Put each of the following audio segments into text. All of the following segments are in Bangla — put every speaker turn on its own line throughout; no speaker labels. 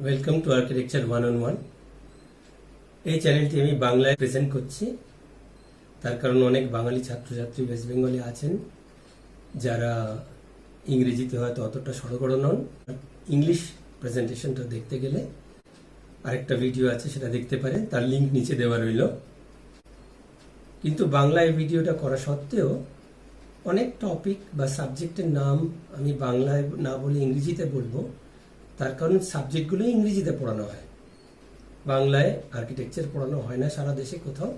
Welcome to architecture 101। এই চ্যানেলটি আমি বাংলায় প্রেজেন্ট করছি, তার কারণ অনেক বাঙালি ছাত্রছাত্রী ওয়েস্ট বেঙ্গলে আছেন যারা ইংরেজিতে হয়তো অতটা সড়গড় নন। ইংলিশ প্রেজেন্টেশনটা দেখতে গেলে আরেকটা ভিডিও আছে, সেটা দেখতে পারেন, তার লিঙ্ক নিচে দেওয়া রইল। কিন্তু বাংলায় ভিডিওটা করা সত্ত্বেও অনেক টপিক বা সাবজেক্টের নাম আমি বাংলায় না বলে ইংরেজিতে বলবো, তার কারণ সাবজেক্টগুলো ইংরেজিতে পড়ানো হয়, বাংলায় আর্কিটেকচার পড়ানো হয় না সারা দেশে কোথাও।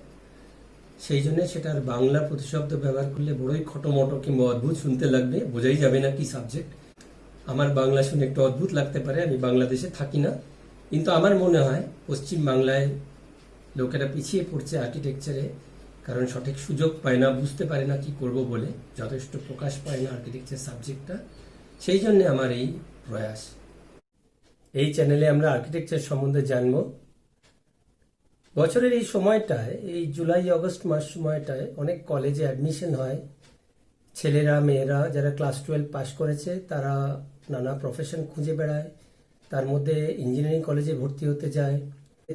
সেই জন্য সেটার বাংলা প্রতিশব্দ ব্যবহার করলে বড়ই খটোমটো কিংবা অদ্ভুত শুনতে লাগবে, বোঝাই যাবে না কি সাবজেক্ট। আমার বাংলা শুনে একটু অদ্ভুত লাগতে পারে, আমি বাংলাদেশে থাকি না, কিন্তু আমার মনে হয় পশ্চিম বাংলায় লোকেরা পিছিয়ে পড়ছে আর্কিটেকচারে, কারণ সঠিক সুযোগ পায় না, বুঝতে পারে না কি করব বলে, যথেষ্ট প্রকাশ পায় না আর্কিটেকচার সাবজেক্টটা। সেই জন্য আমার এই প্রয়াস। এই চ্যানেলে আমরা আর্কিটেকচার সম্বন্ধে জানব। বছরের এই সময়টায়, এই জুলাই আগস্ট মাস সময়টায় অনেক কলেজে অ্যাডমিশন হয়। ছেলেরা মেয়েরা যারা ক্লাস 12 পাশ করেছে তারা নানা প্রফেশন খুঁজে বেড়ায়, তার মধ্যে ইঞ্জিনিয়ারিং কলেজে ভর্তি হতে যায়।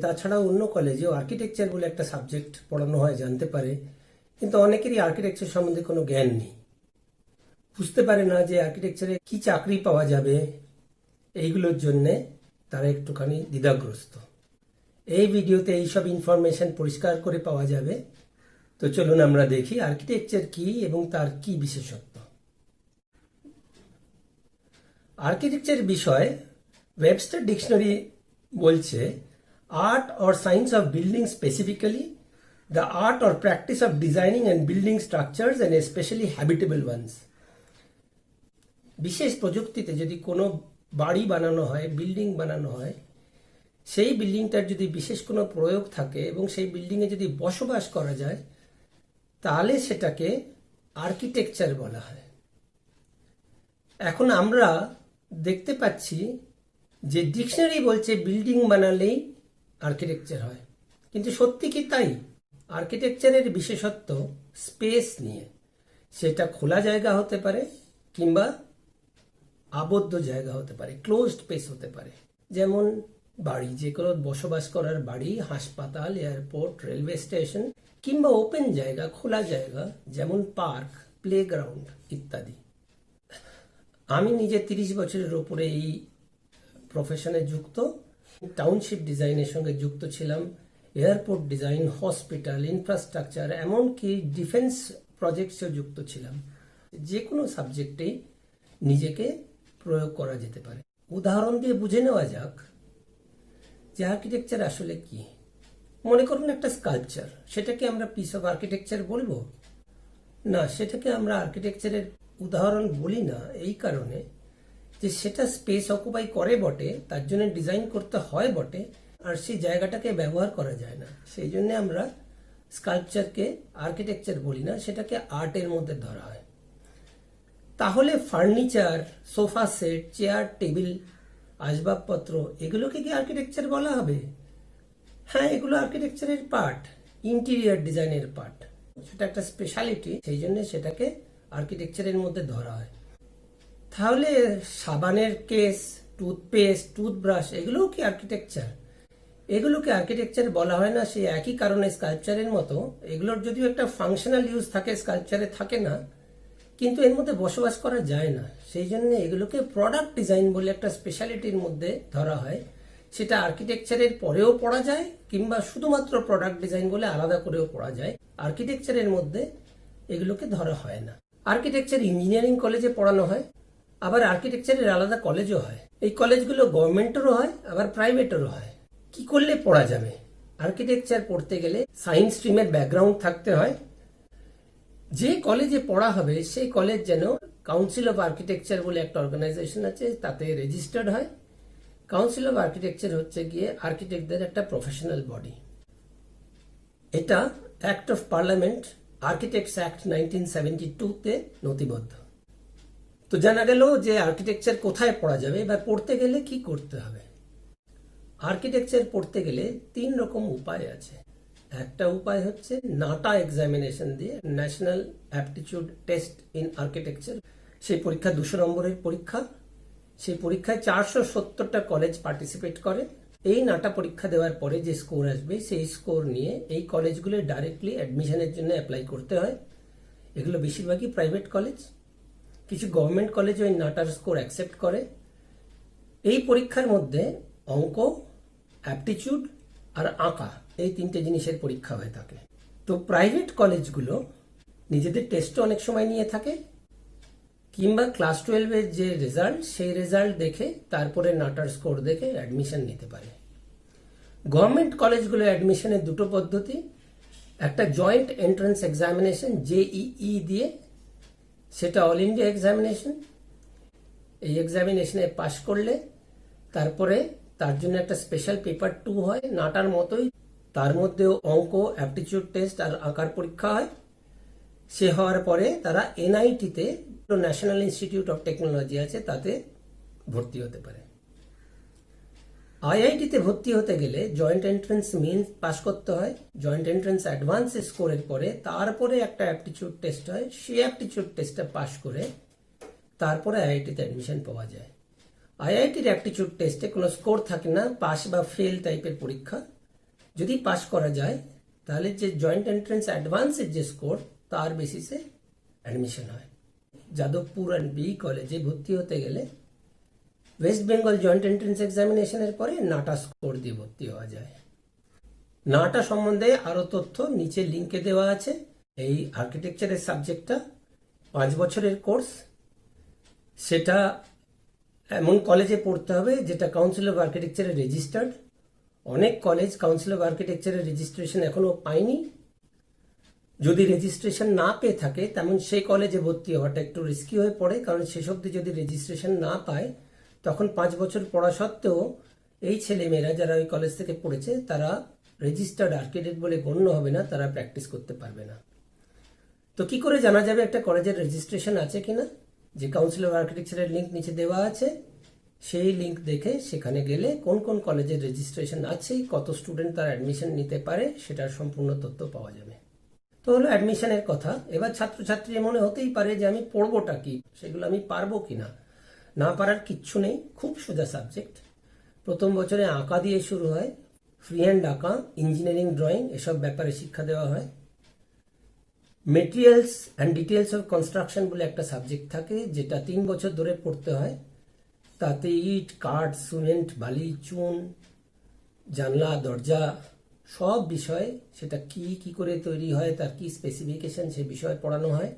তাছাড়াও অন্য কলেজেও আর্কিটেকচার বলে একটা সাবজেক্ট পড়ানো হয়, জানতে পারে, কিন্তু অনেকেরই আর্কিটেকচার সম্বন্ধে কোনো জ্ঞান নেই, বুঝতে পারে না যে আর্কিটেকচারে কি চাকরি পাওয়া যাবে। এইগুলোর জন্যে তারা একটুখানি দ্বিধাগ্রস্ত। এই ভিডিওতে এইসব ইনফরমেশন পরিষ্কার করে পাওয়া যাবে। তো চলুন আমরা দেখি আর্কিটেকচার কি এবং তার কি বিশেষত্ব। আর্কিটেকচার বিষয় ওয়েবস্টার ডিকশনারি বলছে, art or science of building, specifically the art or practice of designing and building structures and specially habitable ones. বিশেষ প্রযুক্তিতে যদি কোনো বাড়ি বানানো হয়, বিল্ডিং বানানো হয়, সেই বিল্ডিংটার যদি বিশেষ কোনো প্রয়োগ থাকে এবং সেই বিল্ডিংয়ে যদি বসবাস করা যায়, তাহলে সেটাকে আর্কিটেকচার বলা হয়। এখন আমরা দেখতে পাচ্ছি যে ডিকশনারি বলছে বিল্ডিং বানালেই আর্কিটেকচার হয়, কিন্তু সত্যি কি তাই? আর্কিটেকচারের বিশেষত্ব স্পেস নিয়ে, সেটা খোলা জায়গা হতে পারে কিংবা আবদ্ধ জায়গা হতে পারে, ক্লোজড স্পেস হতে পারে। যেমন বাড়ি, যে কোনো বসবাস করার বাড়ি, হাসপাতাল, এয়ারপোর্ট, রেলওয়ে স্টেশন, কিংবা ওপেন জায়গা, খোলা জায়গা, যেমন পার্ক, প্লেগ্রাউন্ড ইত্যাদি। আমি নিজে 30 বছরের ওপরে এই প্রফেশনে যুক্ত। টাউনশিপ ডিজাইনের সঙ্গে যুক্ত ছিলাম, এয়ারপোর্ট ডিজাইন, হসপিটাল, ইনফ্রাস্ট্রাকচার, এমনকি ডিফেন্স প্রজেক্টসেও যুক্ত ছিলাম। যে কোনো সাবজেক্টেই নিজেকে প্রয়োগ করা যেতে পারে। উদাহরণ দিয়ে বুঝে নেওয়া যাক যে আর্কিটেকচার আসলে কি। মনে করুন একটা স্কাল্পচার, সেটাকে আমরা পিস অফ আর্কিটেকচার বলবো না, সেটাকে আমরা আর্কিটেকচারের উদাহরণ বলি না এই কারণে যে সেটা স্পেস অকুপাই করে বটে, তার জন্য ডিজাইন করতে হয় বটে, আর সেই জায়গাটাকে ব্যবহার করা যায় না। সেই জন্য আমরা স্কাল্পচারকে আর্কিটেকচার বলি না, সেটাকে আর্টের মধ্যে ধরা হয়। তাহলে furniture, sofa set, chair, table, আসবাবপত্র, এগুলোকে কি আর্কিটেকচার বলা হবে? হ্যাঁ, এগুলো আর্কিটেকচারের পার্ট, ইন্টেরিয়র ডিজাইনের পার্ট, সেটা একটা স্পেশালিটি, সেই জন্য সেটাকে আর্কিটেকচারের মধ্যে ধরা হয়। তাহলে সাবানের কেস, টুথপেস্ট, টুথব্রাশ, এগুলোও কি আর্কিটেকচার? এগুলোকে আর্কিটেকচার বলা হয় না, সেই একই কারণে স্কাল্পচারের মতো এগুলোর যদিও একটা ফাংশনাল ইউজ থাকে, স্কাল্পচারে থাকে না, কিন্তু এর মধ্যে বসবাস করা যায় না। সেই জন্য এগুলোকে প্রোডাক্ট ডিজাইন বলে একটা স্পেশালিটির মধ্যে ধরা হয়। সেটা আর্কিটেকচারের পরেও পড়া যায় কিংবা শুধুমাত্র প্রোডাক্ট ডিজাইন বলে আলাদা করেও পড়া যায়। আর্কিটেকচারের মধ্যে এগুলোকে ধরা হয় না। আর্কিটেকচার ইঞ্জিনিয়ারিং কলেজে পড়ানো হয়, আবার আর্কিটেকচারের আলাদা কলেজও হয়। এই কলেজগুলো গভর্নমেন্টেরও হয়, আবার প্রাইভেটেরও হয়। কি করলে পড়া যাবে? আর্কিটেকচার পড়তে গেলে সায়েন্স স্ট্রিমের ব্যাকগ্রাউন্ড থাকতে হয়। যে কলেজে পড়া হবে সেই কলেজ যেন কাউন্সিল অফ আর্কিটেকচার বলে একটা অর্গানাইজেশন আছে, তাতে রেজিস্টার্ড হয়। কাউন্সিল অফ আর্কিটেকচার হচ্ছে গিয়ে আর্কিটেক্টদের একটা প্রফেশনাল বডি। এটা act of parliament, architects act 1972-তে নথিবদ্ধ। তো জানা গেল যে আর্কিটেকচার কোথায় পড়া যাবে, বা পড়তে গেলে কি করতে হবে। আর্কিটেকচার পড়তে গেলে 3 রকম উপায় আছে। একটা উপায় হচ্ছে নাটা এক্সামিনেশন দিয়ে, national aptitude test in architecture, সেই পরীক্ষা 200 নম্বরের পরীক্ষা। সেই পরীক্ষায় 470টা কলেজ পার্টিসিপেট করে। এই নাটা পরীক্ষা দেওয়ার পরে যে স্কোর আসবে সেই স্কোর নিয়ে এই কলেজগুলো ডাইরেক্টলি অ্যাডমিশনের জন্য অ্যাপ্লাই করতে হয়। এগুলো বেশিরভাগই প্রাইভেট কলেজ, কিছু গভর্নমেন্ট কলেজ ওই নাটার স্কোর অ্যাকসেপ্ট করে। এই পরীক্ষার মধ্যে অঙ্ক, অ্যাপটিচিউড আর আঁকা, এই তিনটে জিনিসের পরীক্ষা হয়ে থাকে। তো প্রাইভেট কলেজগুলো নিজেদের টেস্টও অনেক সময় নিয়ে থাকে, কিংবা ক্লাস 12-এর যে রেজাল্ট সেই রেজাল্ট দেখে তারপরে নাটার স্কোর দেখে অ্যাডমিশন নিতে পারে। গভর্নমেন্ট কলেজগুলো অ্যাডমিশনের দুটো পদ্ধতি, একটা জয়েন্ট এন্ট্রান্স এক্সামিনেশন JEE দিয়ে, সেটা অল ইন্ডিয়া এক্সামিনেশন। এই এক্সামিনেশনে পাশ করলে তারপরে তার জন্য একটা স্পেশাল পেপার 2 হয়, নাটার মতোই। তার মধ্যেও অঙ্ক, অ্যাপটিচিউড টেস্ট আর আঁকার পরীক্ষা হয়। সে হওয়ার পরে তারা NIT-তে, ন্যাশনাল ইনস্টিটিউট অফ টেকনোলজি আছে, তাতে ভর্তি হতে পারে। IIT-তে ভর্তি হতে গেলে জয়েন্ট এন্ট্রান্স মেইনস পাস করতে হয়। জয়েন্ট এন্ট্রান্স অ্যাডভান্স স্কোরের পরে তারপরে একটা অ্যাপটিচিউড টেস্ট হয়, সেই অ্যাপটিচিউড টেস্টটা পাস করে তারপরে IIT-তে অ্যাডমিশন পাওয়া যায়। IIT-র অ্যাপটিচিউড টেস্টে কোনো স্কোর থাকে না, পাস বা ফেল টাইপের পরীক্ষা। যদি পাস করা যায় তাহলে যে জয়েন্ট এন্ট্রান্স অ্যাডভান্সের যে স্কোর তার বেসিসে অ্যাডমিশন হয়। যাদবপুর অ্যান্ড BE কলেজে ভর্তি হতে গেলে ওয়েস্ট বেঙ্গল জয়েন্ট এন্ট্রান্স এক্সামিনেশনের পরে নাটা স্কোর দিয়ে ভর্তি হওয়া যায়। নাটা সম্বন্ধে আরও তথ্য নিচে লিঙ্কে দেওয়া আছে। এই আর্কিটেকচারের সাবজেক্টটা 5 বছরের কোর্স। সেটা এমন কলেজে পড়তে হবে যেটা কাউন্সিল অফ আর্কিটেকচারে রেজিস্টার্ড। অনেক কলেজ কাউন্সিল অফ আর্কিটেকচারের রেজিস্ট্রেশন এখনো পায়নি। যদি রেজিস্ট্রেশন না পেয়ে থাকে তেমন সেই কলেজে ভর্তি হওয়াটা একটু রিস্কি হয়ে পড়ে, কারণ শেষ অবধি যদি রেজিস্ট্রেশন না পায় তখন 5 বছর পড়া সত্ত্বেও এই ছেলেমেয়েরা যারা ওই কলেজ থেকে পড়েছে তারা রেজিস্টার্ড আর্কিটেক্ট বলে গণ্য হবে না, তারা প্র্যাকটিস করতে পারবে না। তো কি করে জানা যাবে একটা কলেজের রেজিস্ট্রেশন আছে কিনা? যে কাউন্সিল অফ আর্কিটেকচারের লিঙ্ক নিচে দেওয়া আছে, সেই লিঙ্ক দেখে সেখানে গেলে কোন কোন কলেজের রেজিস্ট্রেশন আছে, কত স্টুডেন্ট তার অ্যাডমিশন নিতে পারে, সেটার সম্পূর্ণ তথ্য পাওয়া যাবে। তো হলো অ্যাডমিশনের কথা। এবার ছাত্রছাত্রী মনে হতেই পারে যে আমি পড়বোটা কি, সেগুলো আমি পারবো কিনা। না পারার কিচ্ছু নেই, খুব সোজা সাবজেক্ট। প্রথম বছরে আঁকা দিয়ে শুরু হয়, ফ্রি হ্যান্ড আঁকা, ইঞ্জিনিয়ারিং, ড্রয়িং, এসব ব্যাপারে শিক্ষা দেওয়া হয়। Materials and details of construction বলে একটা সাবজেক্ট থাকে, যেটা 3 বছর ধরে পড়তে হয়। তাতে ইট, কাঠ, সিমেন্ট, বালি, চুন, জানলা, দরজা, সব বিষয়, সেটা কি করে তৈরি হয়, তার কি স্পেসিফিকেশন, সে বিষয়ে পড়ানো হয়।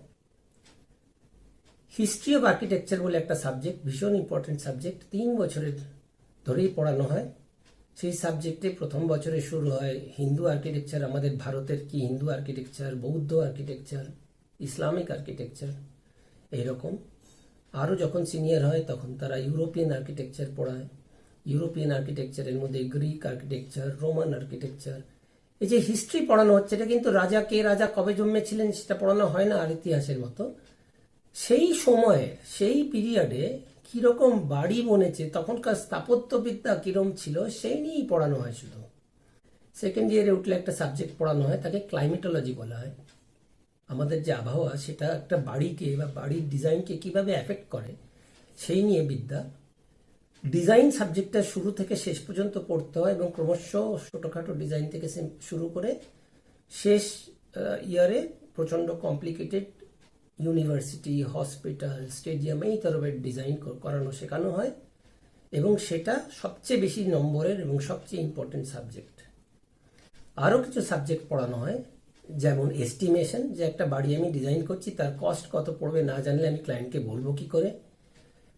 হিস্ট্রি অফ আর্কিটেকচার বলে একটা সাবজেক্ট, ভীষণ ইম্পর্টেন্ট সাবজেক্ট, 3 বছরের ধরেই পড়ানো হয়। সেই সাবজেক্টে প্রথম বছরে শুরু হয় হিন্দু আর্কিটেকচার, আমাদের ভারতের কি হিন্দু আর্কিটেকচার, বৌদ্ধ আর্কিটেকচার, ইসলামিক আর্কিটেকচার, এইরকম। আরও যখন সিনিয়র হয় তখন তারা ইউরোপিয়ান আর্কিটেকচার পড়ায়। ইউরোপিয়ান আর্কিটেকচারের মধ্যে গ্রিক আর্কিটেকচার, রোমান আর্কিটেকচার। এই যে হিস্ট্রি পড়ানো হচ্ছে, এটা কিন্তু রাজা কবে জন্মেছিলেন সেটা পড়ানো হয় না আর ইতিহাসের মতো। সেই সময়ে, সেই পিরিয়ডে কিরকম বাড়ি বনেছে, তখনকার স্থাপত্যবিদ্যা কিরম ছিল, সেই নিয়েই পড়ানো হয় শুধু। সেকেন্ড ইয়ারে উঠলে একটা সাবজেক্ট পড়ানো হয়, তাকে ক্লাইমেটোলজি বলা হয়। আমাদের যে আবহাওয়া সেটা একটা বাড়িকে বা বাড়ির ডিজাইনকে কিভাবে এফেক্ট করে সেই নিয়ে বিদ্যা। ডিজাইন সাবজেক্টটা শুরু থেকে শেষ পর্যন্ত পড়তে হয় এবং ক্রমশ ছোটোখাটো ডিজাইন থেকে শুরু করে শেষ ইয়ারে প্রচণ্ড কমপ্লিকেটেড ইউনিভার্সিটি, হসপিটাল, স্টেডিয়াম, এই ধরনের ডিজাইন করানো শেখানো হয় এবং সেটা সবচেয়ে বেশি নম্বরের এবং সবচেয়ে ইম্পর্টেন্ট সাবজেক্ট। আরও কিছু সাবজেক্ট পড়ানো হয়, যেমন এস্টিমেশন, যে একটা বাড়ি আমি ডিজাইন করছি তার কস্ট কত পড়বে না জানলে আমি ক্লায়েন্টকে বলবো কি করে।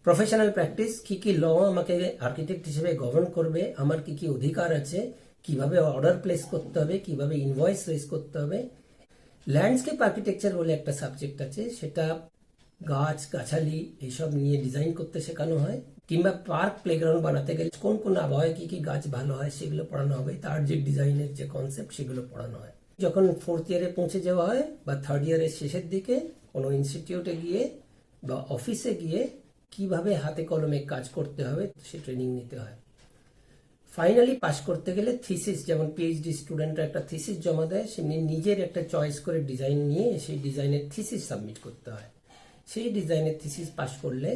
প্রফেশনাল প্র্যাকটিস, কি ল আমাকে আর্কিটেক্ট হিসেবে গভর্ন করবে, আমার কি অধিকার আছে, কিভাবে অর্ডার প্লেস করতে হবে, কিভাবে ইনভয়েস রেজ করতে হবে। ল্যান্ডস্কেপ আর্কিটেকচার বলে একটা সাবজেক্ট আছে, সেটা গাছ গাছালি এইসব নিয়ে ডিজাইন করতে শেখানো হয়। কিংবা পার্ক, প্লেগ্রাউন্ড বানাতে গেলে কোন কোন আবহাওয়ায় কি গাছ ভালো হয় সেগুলো পড়ানো হবে, তার যে ডিজাইনের যে কনসেপ্ট সেগুলো পড়ানো হয়। যখন 4th ইয়ারে পৌঁছে যাওয়া হয় বা 3rd ইয়ারের শেষের দিকে কোনো ইনস্টিটিউটে গিয়ে বা অফিসে গিয়ে কিভাবে হাতে কলমে কাজ করতে হবে সে ট্রেনিং নিতে হয়। ফাইনালি পাস করতে গেলে থিসিস, যেমন PhD স্টুডেন্টরা একটা থিসিস জমা দেয়, সেমনি নিজের একটা চয়েস করে ডিজাইন নিয়ে সেই ডিজাইনের থিসিস সাবমিট করতে হয়। সেই ডিজাইনের থিসিস পাস করলে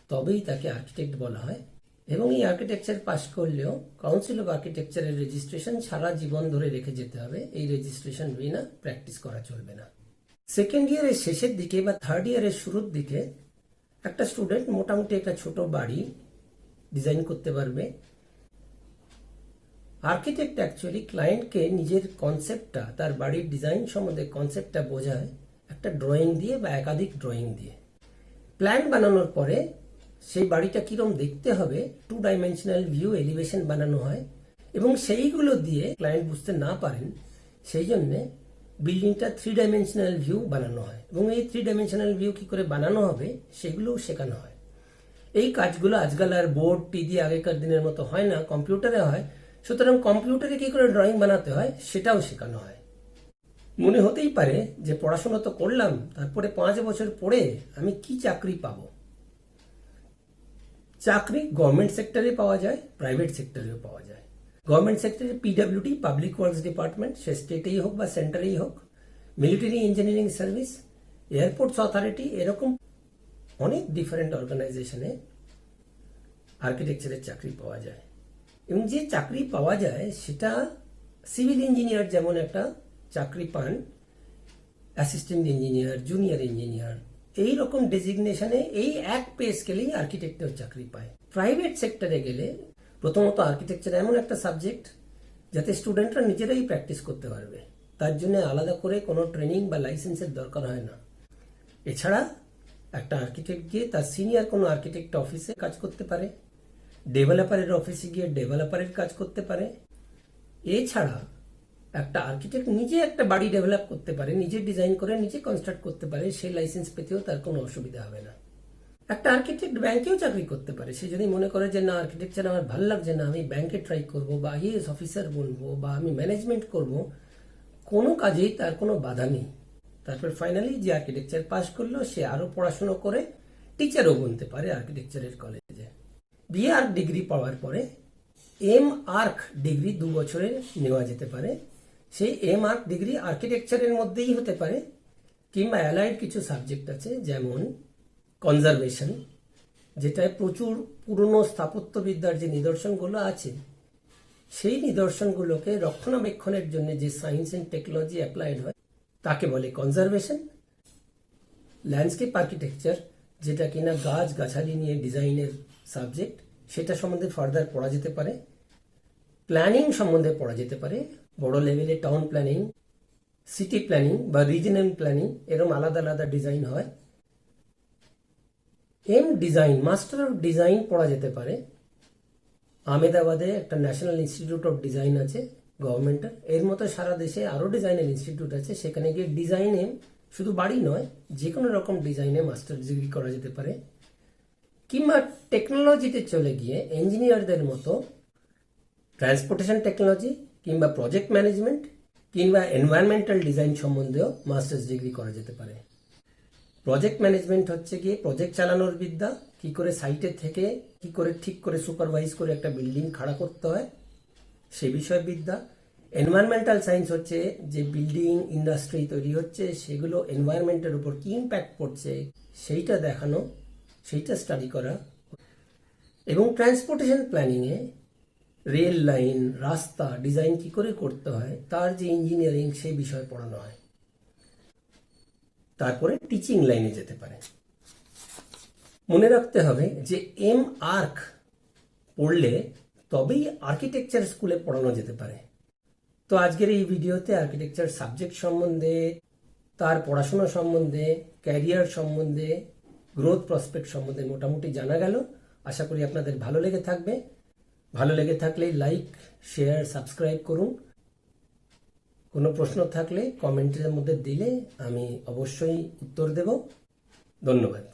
তবেই তাকে আর্কিটেক্ট বলা হয়। এবং এই আর্কিটেকচার পাস করলেও কাউন্সিল অফ আর্কিটেকচারের রেজিস্ট্রেশন সারা জীবন ধরে রেখে যেতে হবে। এই রেজিস্ট্রেশন বিনা প্র্যাকটিস করা চলবে না। সেকেন্ড ইয়ারের শেষের দিকে বা থার্ড ইয়ারের শুরুর দিকে একটা স্টুডেন্ট মোটামুটি একটা ছোট বাড়ি ডিজাইন করতে পারবে। আর্কিটেক্ট অ্যাকচুয়ালি ক্লায়েন্টকে নিজের কনসেপ্টটা, তার বাড়ির ডিজাইন সম্বন্ধে কনসেপ্টটা বোঝায় একটা ড্রয়িং দিয়ে বা একাধিক ড্রয়িং দিয়ে। প্ল্যান বানানোর পরে সেই বাড়িটা কিরম দেখতে হবে 2 ডাইমেনশনাল ভিউ এলিভেশন বানানো হয়, এবং সেইগুলো দিয়ে ক্লায়েন্ট বুঝতে না পারেন সেই জন্যে বিল্ডিংটা 3 ডাইমেনশনাল ভিউ বানানো হয়, এবং এই 3 ডাইমেনশনাল ভিউ কি করে বানানো হবে সেগুলোও শেখানো হয়। এই কাজগুলো আজকাল আর বোর্ড টি দিয়ে আগেকার দিনের মতো হয় না, কম্পিউটারে হয়। সুতরাং কম্পিউটারে কি করে ড্রয়িং বানাতে হয় সেটাও শেখানো হয়। মনে হতেই পারে যে পড়াশোনা তো করলাম, তারপরে 5 বছর পড়ে আমি কি চাকরি পাবো। চাকরি গভর্নমেন্ট সেক্টরে পাওয়া যায়, প্রাইভেট সেক্টরেও পাওয়া যায়। গভর্নমেন্ট সেক্টরে পিডব্লিউডি, পাবলিক ওয়ার্কস ডিপার্টমেন্ট, সে স্টেটেই হোক বা সেন্টারেই হোক, military engineering service, airports authority, এরকম অনেক ডিফারেন্ট অর্গানাইজেশনে আর্কিটেকচারের চাকরি পাওয়া যায়। এবং যে চাকরি পাওয়া যায় সেটা সিভিল ইঞ্জিনিয়ার যেমন একটা চাকরি পান, অ্যাসিস্ট্যান্ট ইঞ্জিনিয়ার, জুনিয়র ইঞ্জিনিয়ার, এই রকম ডেজিগনেশনে এই এক পে স্কেলেই আর্কিটেক্টের চাকরি পায়। প্রাইভেট সেক্টরে গেলে প্রথমত আর্কিটেকচার এমন একটা সাবজেক্ট যাতে স্টুডেন্টরা নিজেরাই প্র্যাকটিস করতে পারবে, তার জন্য আলাদা করে কোনো ট্রেনিং বা লাইসেন্সের দরকার হয় না। এছাড়া একটা আর্কিটেক্ট গিয়ে তার সিনিয়র কোনো আর্কিটেক্ট অফিসে কাজ করতে পারে, ডেভেলপারের অফিসে গিয়ে ডেভেলপারের কাজ করতে পারে। এছাড়া একটা আর্কিটেক্ট নিজে একটা বাড়ি ডেভেলপ করতে পারে, নিজে ডিজাইন করে নিজে কনস্ট্রাক্ট করতে পারে, সেই লাইসেন্স পেতেও তার কোনো অসুবিধা হবে না। একটা আর্কিটেক্ট ব্যাংকেও চাকরি করতে পারে। সে যদি মনে করে যে না, আর্কিটেকচার আমার ভালো লাগছে না, আমি ব্যাংকে ট্রাই করব বা আইএএস অফিসার বলবো বা আমি ম্যানেজমেন্ট করব, কোনো কাজেই তার কোনো বাধা নেই। তারপর ফাইনালি যে আর্কিটেকচার পাস করলো সে আরো পড়াশোনা করে টিচারও বনতে পারে আর্কিটেকচারের কলেজে। বিআর্ক ডিগ্রি পাওয়ার পরে এমআর্ক ডিগ্রি 2 বছরের নেওয়া যেতে পারে। সেই এমআর্ক ডিগ্রি আর্কিটেকচারের মধ্যেই হতে পারে, কিংবা অ্যালাইড কিছু সাবজেক্ট আছে যেমন কনজারভেশন, যেটায় প্রচুর পুরনো স্থাপত্যবিদ্যার যে নিদর্শনগুলো আছে সেই নিদর্শনগুলোকে রক্ষণাবেক্ষণের জন্য যে সায়েন্স অ্যান্ড টেকনোলজি অ্যাপ্লাইড হয় তাকে বলে কনজারভেশন। ল্যান্ডস্কেপ আর্কিটেকচার, যেটা কিনা গাছ গাছালি নিয়ে ডিজাইনের সাবজেক্ট, সেটা সম্বন্ধে ফার্দার পড়া যেতে পারে। প্ল্যানিং সম্বন্ধে পড়া যেতে পারে, বড় লেভেলে টাউন প্ল্যানিং, সিটি প্ল্যানিং বা রিজনাল প্ল্যানিং, এরকম আলাদা আলাদা ডিজাইন হয়। ডিজাইন, মাস্টার অফ ডিজাইন পড়া যেতে পারে। আহমেদাবাদে একটা ন্যাশনাল ইনস্টিটিউট অফ ডিজাইন আছে গভর্নমেন্টের, এর মতো সারা দেশে আরো ডিজাইনের ইনস্টিটিউট আছে। সেখানে গিয়ে ডিজাইনে, শুধু বাড়ি নয়, যে কোনো রকম ডিজাইনে মাস্টার ডিগ্রি করা যেতে পারে। কিংবা টেকনোলজিতে চলে গিয়ে ইঞ্জিনিয়ারদের মতো ট্রান্সপোর্টেশন টেকনোলজি কিংবা প্রজেক্ট ম্যানেজমেন্ট কিংবা এনভায়রনমেন্টাল ডিজাইন সম্বন্ধেও মাস্টার্স ডিগ্রি করা যেতে পারে। প্রজেক্ট ম্যানেজমেন্ট হচ্ছে গিয়ে প্রজেক্ট চালানোর বিদ্যা, কি করে সাইটে থেকে কি করে ঠিক করে সুপারভাইজ করে একটা বিল্ডিং খাড়া করতে হয় সে বিষয়ে বিদ্যা। এনভায়রনমেন্টাল সায়েন্স হচ্ছে যে বিল্ডিং ইন্ডাস্ট্রি তৈরি হচ্ছে সেগুলো এনভায়রনমেন্টের উপর কি ইম্প্যাক্ট পড়ছে সেইটা দেখানো, সেইটা স্টাডি করা। এবং ট্রান্সপোর্টেশন প্ল্যানিংয়ে রেল লাইন, রাস্তা ডিজাইন কি করে করতে হয় তার যে ইঞ্জিনিয়ারিং সেই বিষয়ে পড়ানো হয়। তারপরে টিচিং লাইনে যেতে পারে। মনে রাখতে হবে যে এমআর্ক পড়লে তবেই আর্কিটেকচার স্কুলে পড়ানো যেতে পারে। তো আজকের এই ভিডিওতে আর্কিটেকচার সাবজেক্ট সম্বন্ধে, তার পড়াশোনা সম্বন্ধে, ক্যারিয়ার সম্বন্ধে, গ্রোথ প্রসপেক্ট সম্বন্ধে মোটামুটি জানা গেল। আশা করি আপনাদের ভালো লেগে থাকবে। ভালো লেগে থাকলে লাইক, শেয়ার, সাবস্ক্রাইব করুন। কোনো প্রশ্ন থাকলে কমেন্টের মধ্যে দিলে আমি অবশ্যই উত্তর দেব। ধন্যবাদ।